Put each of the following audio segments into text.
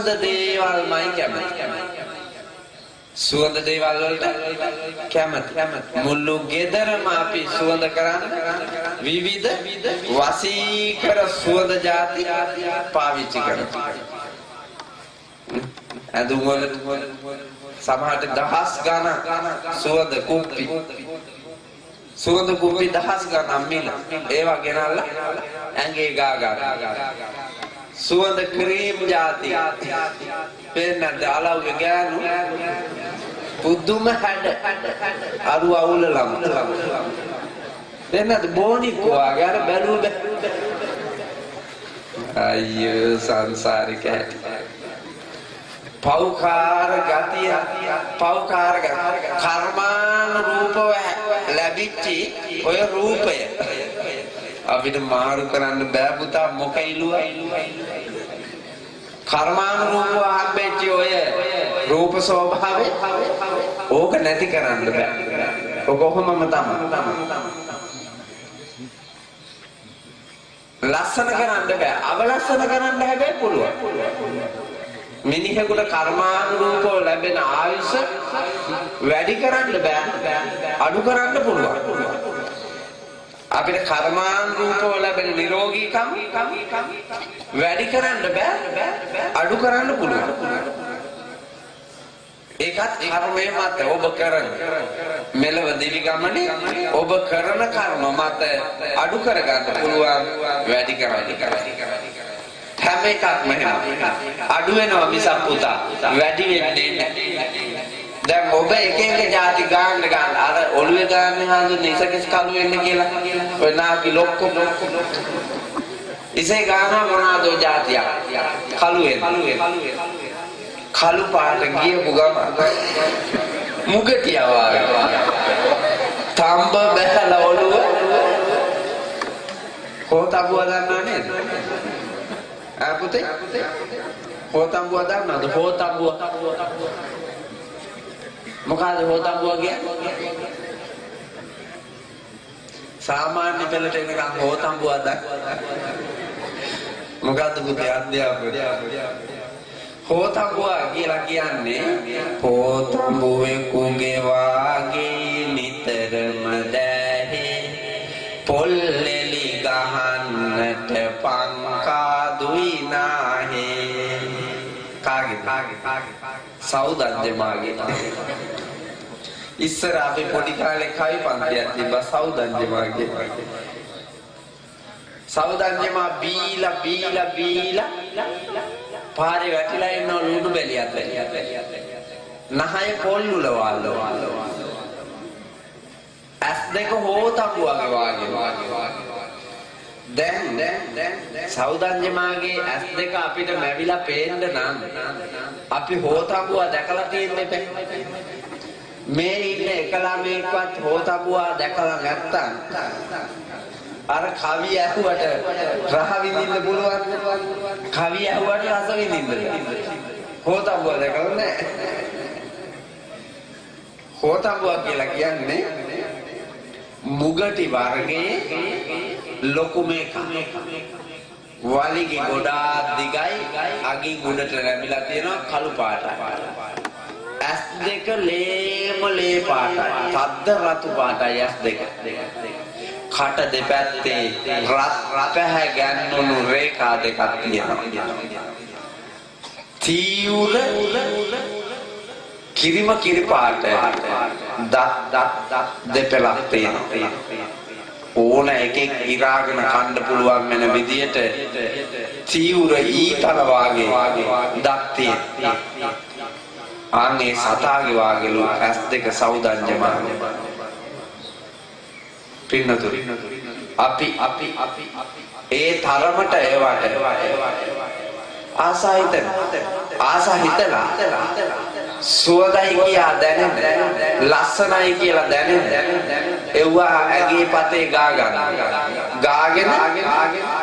සුවඳ දේවල්මයි කැමති. සුවඳ දේවල් වලට කැමති. මුළු ගෙදරම අපි සුවඳ කරන්න විවිධ වසීකර සුවඳ ಜಾති පාවිච්චි කරනවා. ඇඳුම් වල සමහරට දහස් ගණන් සුවඳ කුප්පි දහස් ගණන් මිල ඒවා ගෙනල්ලා ඇඟේ ගා සුවඳ ක්‍රීම් ಜಾති පෙන්නද අලව්වේ ගෑනු පුදුම හැඩ අරු අවුල ලම් පෙන්නද බෝනිකෝ ආගේ අර බැලුව අයියෝ සංසාරික හැටි පෞකාර ගතිය කර්මාන රූපව ලැබිච්චි ඔය රූපය අපිට මාරු කරන්න බෑ පුතා මොකයිලුව කර්මාන රූපව හම්බෙච්චි ඔය රූප ස්වභාවය ඕක නැති කරන්න බෑ ඔක කොහොමම තමයි ලස්සන කරන්න බෑ අවලස්සන කරන්න හැබැයි පුළුවන් මිනිහෙකුට කර්මානුරූපව ලැබෙන ආයුෂ වැඩි කරන්න බෑ අඩු කරන්න පුළුවන් අපිට කර්මානුරූපව ලැබෙන නිරෝගීකම් වැඩි කරන්න බෑ අඩු කරන්න පුළුවන් ඒකත් කර්මය මත ඔබ කරන මෙලව දිවි ගමනේ ඔබ කරන කර්ම මත අඩු කරගන්න පුළුවන් වැඩි කරන්න හැම එකක්ම අඩු වෙනවා මිසක් පුතා වැඩි වෙන්නේ නැහැ. දැන් ඔබ එක ಜಾති ගන්න අර ඔළුවේ ගන්න හඳුන්නේ ඉසකස් කළු වෙන්න කියලා. ඔය නාකි ලොක්කො ඉසේ ගන්න මොනවාදෝ ಜಾතියක් කළු වෙන්න. කළු පාට ගියපු ගම මුගටියා වගේ. තඹ බැලලා ඔළුව කොතබුව දන්නව නේද? පුතේ හොතම්බුව දන්නවද? හොතම්බුව මොකද හොතම්බුව කියන්නේ? සාමාන්‍ය පෙළට එනකම් හොතම්බුව දන්න මොකද්ද පුතේ අධ්‍යාපනය? හොතම්බුව කියලා කියන්නේ හොතම්බුවේ කුගේ වාගේ නිතරම දැහි පොල්ලෙලි ගහන්නට පංකා දුයි නාහේ කාගේ සෞදන්ජමාගේ ඉස්සර අපි පොඩි කාලේ කවි පන්තියක් තිබ්බා සෞදන්ජමාගේ සෞදන්ජමා බීලා පාරේ වැටිලා ඉන්න ලුණු බැලියක් නහය පොල්ලුල වල්ලෝ ඇස් දෙක හොතම්බුවගේ වාගේ දැන් සෞදන්ජමාගේ ඇස් දෙක අපිට මැවිලා පේන්න නම් අපි හොතම්බුව දැකලා තියෙන්නේ මේ ඉන්න එක ළමයෙක්වත් හොතම්බුව දැකලා නැත්තම් අර කවි ඇහුවට රහ විඳින්න පුළුවන් කවි ඇහුවට රස විඳින්න හොතම්බුව දැකලා නැහැ හොතම්බුව කියලා කියන්නේ මුගටි වර්ගයේ ලොකුම එක වලිගේ ගොඩාක් දිගයි අගින් උඩට ලැබිලා තියෙනවා කළු පාටයි ඇස් දෙක ලේ පාටයි තද්ද රතු පාටයි ඇස් දෙක කට දෙපැත්තේ පැහැ ගැන්වුණු රේඛා දෙකක් තියෙනවා තීව්‍ර කිරි පාට දත් දෙපළක් තියෙනවා ඕන එකෙක් ඉරාගෙන කන්න පුළුවන් වෙන විදියට තීව්‍ර ඊතල වාගේ දත් තියෙනවා ආන්නේ සතාගේ වාගේලු ඇස් දෙක සෞදන්ජමාන පින්නතුරි අපි ඒ තරමට ඒවට ආසා හිතලා සුවඳයි කියා දැනෙන ලස්සනයි කියලා දැනෙන එව්වා ඇගේ පතේ ගාගෙන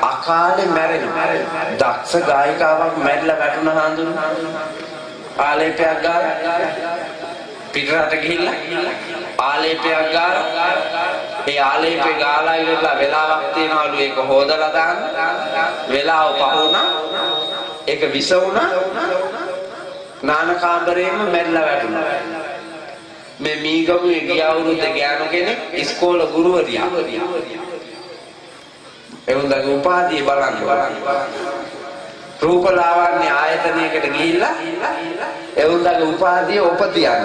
අකාලේ මැරෙනවා දක්ෂ ගායිකාවක් මැරිලා වැටුණා හඳුන ආලේපයක් ගාලා පිටරට ගිහිල්ලා ආලේපයක් ගාලා ඒ ආලේපේ ගාලා ඉවරලා වෙලාවක් තියනවලු ඒක හොදලා දාන්න වෙලාව පහ වුණා ඒක විස වුණා. නාන කාමරේම මැරිලා වැටුණා. මේ මීගමුවේ ගිය අවුරුද්දේ ගෑනු කෙනෙක් ඉස්කෝල ගුරුවරියා. එවුන්දගේ උපාධිය බලන්න. රූපලාවන්‍ය ආයතනයකට ගිහිල්ලා එවුන්දගේ උපාධිය උපතියන්න.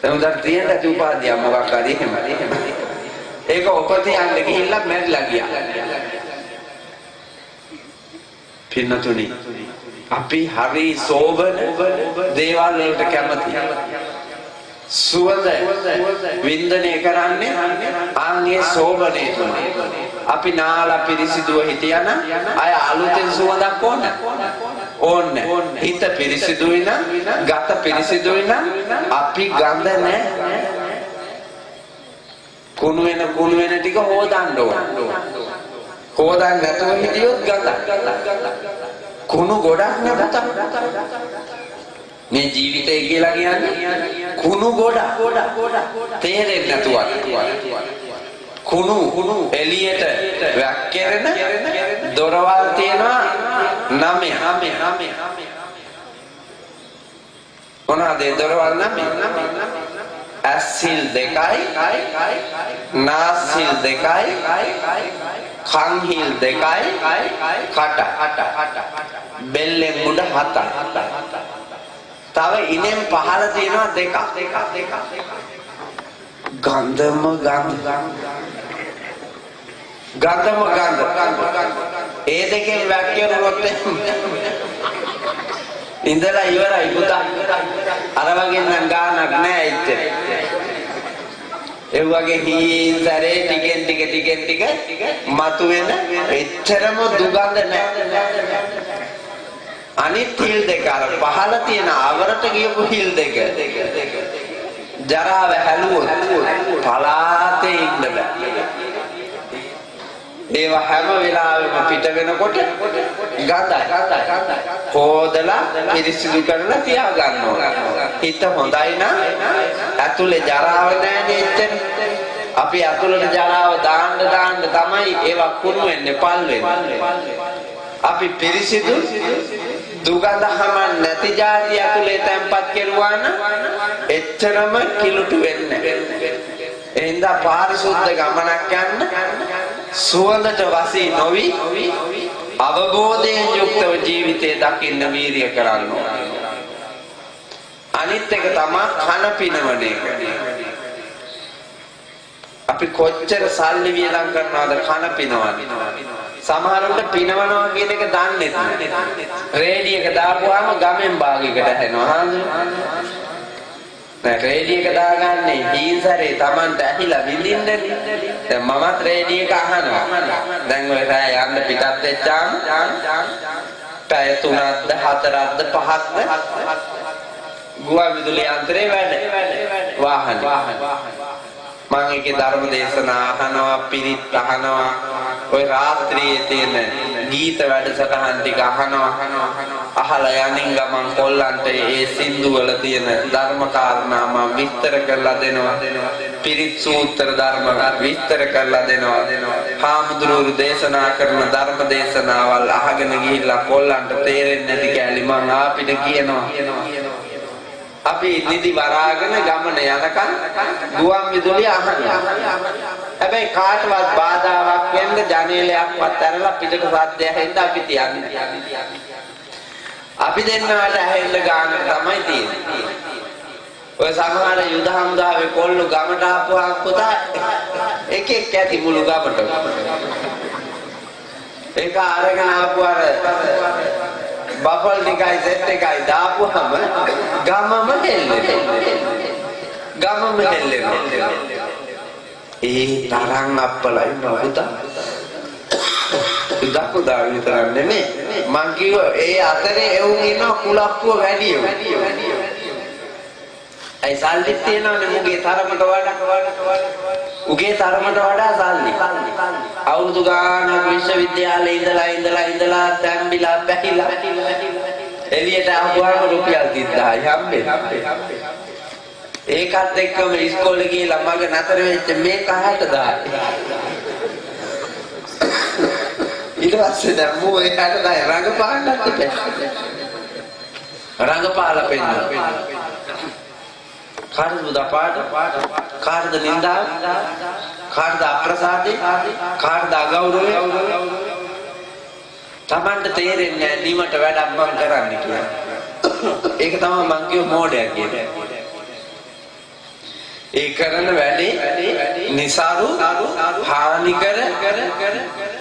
එවුන්දට තියෙන ඇති උපාධිය මොකක් හරි එහෙම. ඒක උපතියන්න ගිහිල්ලා මැරිලා ගියා. පින්නතුනි අපි හරි සෝබන දේවල් වලට කැමති. සුවඳ වින්දනය කරන්නේ ආන්ගේ සෝබනේ තුන. අපි නාලා පිරිසිදුව හිටියන අය අලුතෙන් සුවඳක් ඕනේ. හිත පිරිසිදුයි නම්, ගත පිරිසිදුයි නම් අපි ගඳ නැහැ. කුණු වෙන ටික හොදන්න ඕන. හොදන්න නැතුව හිටියොත් ගඳ. කුණු ගොඩක් නැපත. මේ ජීවිතය කියලා කියන්නේ කුණු ගොඩක්. තේරෙන්නේ නැතුව. කුණු එළියට වැක්කිරෙන දොරවල් තියෙනවා 9. මොනවාද දොරවල් 9? ඇස්සිල් 2යි, නාස්සිල් 2යි, කන්හිල් 2යි, කට. බෙල්ලෙන් උඩ 7යි. තව ඉනෙන් පහළ තියෙනවා 2ක්. ගන්ධම ඒ දෙකෙන් වැක්කිරුණොත් ඉඳලා ඉවරයි පුතා. අර වගේ නම් ගානක් නෑ ඉතින්. ඒ වගේ හීන්තරේ ටිකෙන් ටික මතුවෙන එච්චරම දුගඳ නෑ. අනිත් හිල් දෙක අර පහළ තියෙන අවරට ගියපු හිල් දෙක. ජරාව හැලුවොත් පලාතේ ඉන්න බෑ. ඒවා හැම වෙලාවෙම පිට වෙනකොට ගඳයි. හොදලා පිරිසිදු කරලා තියා ගන්න ඕන. හිත හොඳයි නම් ඇතුලේ ජරාව නැහැ එච්චර. අපි ඇතුලේ ජරාව දාන්න තමයි ඒවා කුණු වෙන්නේ, පල් වෙන්නේ. අපි පිරිසිදු දුගඳහම නැති જાති ඇතුලේ තැම්පත් කෙරුවා නම් එච්චරම කිලුටු වෙන්නේ නැහැ. එහෙනම් පාරිශුද්ධ ගමනක් යන්න සුවඳට වසී නොවි අවබෝධයෙන් යුක්තව ජීවිතය දකින්න වීරිය කරන්න ඕන. අනිත් එක තමයි කන පිනවන එක. අපි කොච්චර සල්ලි වියදම් කරනවද කන පිනවන්න. සමහරවිට පිනවනවා කියන එක දන්නේ නැහැ. රේඩියෝ එක දාපුවාම ගමෙන් භාගයකට ඇහෙනවා. දැන් රේඩියෝ එක දාගන්නේ හීසරේ Tamanට ඇහිලා විඳින්නේ. දැන් මමත් රේඩියෝ එක අහනවා. දැන් ඔය රෑ යන්න පිටත් වෙච්චාම පැය 3ක්ද 4ක්ද 5ක්ද ගුවන් විදුලි යන්ත්‍රේ වැඩ. වාහනේ. මම ඒකේ ධර්ම දේශනා අහනවා, පිරිත් අහනවා. ඔය රාත්‍රියේ තියෙන ගීත වැඩසටහන් ටික අහනවා. අහලා යනින් ගමන් කොල්ලන්ට ඒ සින්දු වල තියෙන ධර්ම කාරණා මම විස්තර කරලා දෙනවා. පිරිත් සූත්‍ර ධර්ම විස්තර කරලා දෙනවා. හාමුදුරුවෝ දේශනා කරන ධර්ම දේශනාවල් අහගෙන ගිහිල්ලා කොල්ලන්ට තේරෙන්නේ නැති කැලි මං ආපිට කියනවා. අපි නිදි වරාගෙන ගමන යනකම් ගුවන් විදුලිය අහනවා. හැබැයි කාටවත් බාධාවක් වෙන්න ජනේලයක්වත් ඇරලා පිටක සද්දය ඇහෙන්න අපි තියන්නේ. අපි දෙන්නවට ඇහෙන්න ගාන තමයි තියෙන්නේ. ඔය සමහර යුද හමුදාවේ කොල්ලෝ ගමට ආපුවා පුතා එකෙක් ඇති මුළු ගමට. ඒක අරගෙන ආපුවාර බෆල් ටිකයි සෙට් එකයි දාපුවම ගමම හෙල්ලෙනවා. ඒ තරම් අප්පලයි නෝකුතා. උදා විතරක් නෙමෙයි. මං කිව්වා ඒ අතරේ එවුන් ඉන්න කුලප්පුව වැඩි එවුන්. ඒ සල්ලි තියනවනේ මුගේ තරමට වඩා. උගේ තරමට වඩා සල්ලි. අවුරුදු ගානක් විශ්වවිද්‍යාලේ ඉඳලා තැම්බිලා පැහිලා එළියට ආවම රුපියල් 30000යි හම්බෙන්නේ. ඒකත් එක්කම ඉස්කෝලේ ගිහලා මග නතර වෙච්ච මේ 60000යි. ඊට පස්සේ දැන් මෝ එයාට දැන් රංගපාන්නත් බැහැ. රංගපාලා පෙන්නන. කාටද උදාපාඩ? කාටද නින්දා? කාටද අප්‍රසාදේ? කාටද අගෞරවය? Tamanට තේරෙන්නේ නැහැ නිමට වැඩක් මම කරන්නේ කියලා. ඒක තමයි මං කියව මෝඩයා කියන්නේ. ඒ කරන වැඩේ නිසාරු හානිකර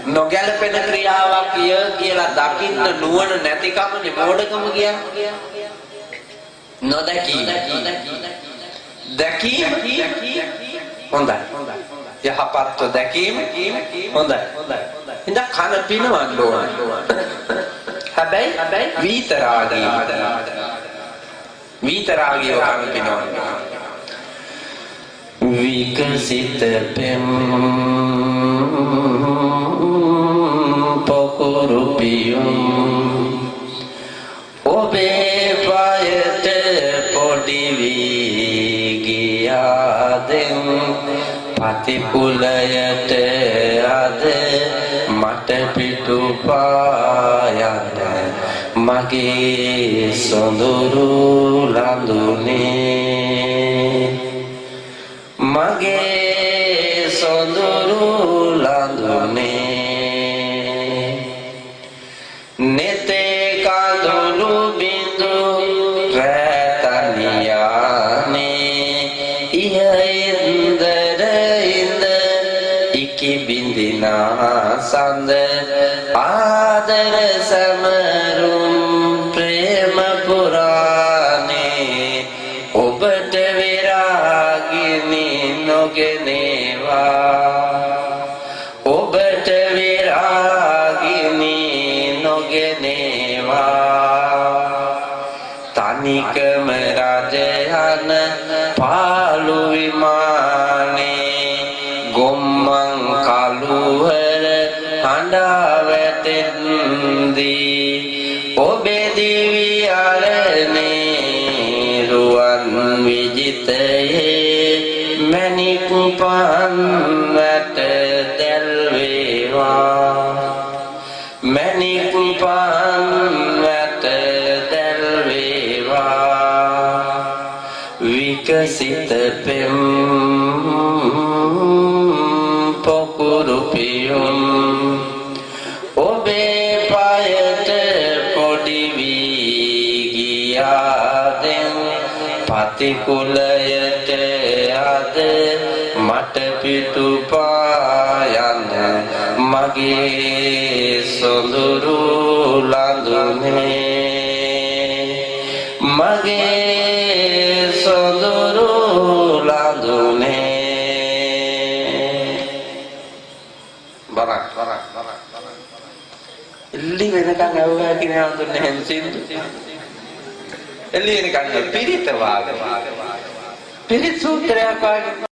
නොගැලපෙන ක්‍රියාවක් කියලා දකින්න නුවණ නැතිකමනේ මෝඩකම කියන්නේ. නොදකීම. දැකීම හොඳයි. යහපත්ව දැකීම හොඳයි. ඉතින් කන පිනවන්න ඕන. හැබැයි විතරාගීව කන පිනවන්න. විකසිත පෙම් පොකුරු පියුම් ඔබේ පායට පොඩි වී ගියාදෙන් පතිකුලයට අද මට පිටු පායන්න මගේ සොඳුරු ලඳුනේ මගේ සොඳුරු ලඳුනේ නෙතේ කඳුළු බිඳු රැතනියානේ ඉහින්දර ඉඳ ඉකි බින්දිනා සඳ ආදර සමරුම් ප්‍රේම පුරානේ ඔබට විරාගිනි නොගෙනේවා ඔබට විරාගිනි නොගෙනේවා තනිකම රජයන පාළු විමානේ ගොම්මන් කළුවර හඬා වැටෙන්දී ඔබේ දිවි අරනේ රුවන් විජිතයේ මණික් පන් වැට දැල් වේවා මණික් පන් වැට දැල් වේවා විකසිත පෙම් පොකුරු පියුම් ඔබේ පායට පොඩි වී ගියාදෙන් පතිකුලයට අද මට පිටු පායන්න මගේ සොඳුරු ලඳුනේ මගේ සොඳුරු ලඳුනේ බරක් එල්ලි වෙනකන් ඇව්වා කියන හඳුන්නේ හැන්සින්දු එල්ලි වෙනකන් පිරිත වාගේ පිරිත් සූත්‍රයක් වාගේ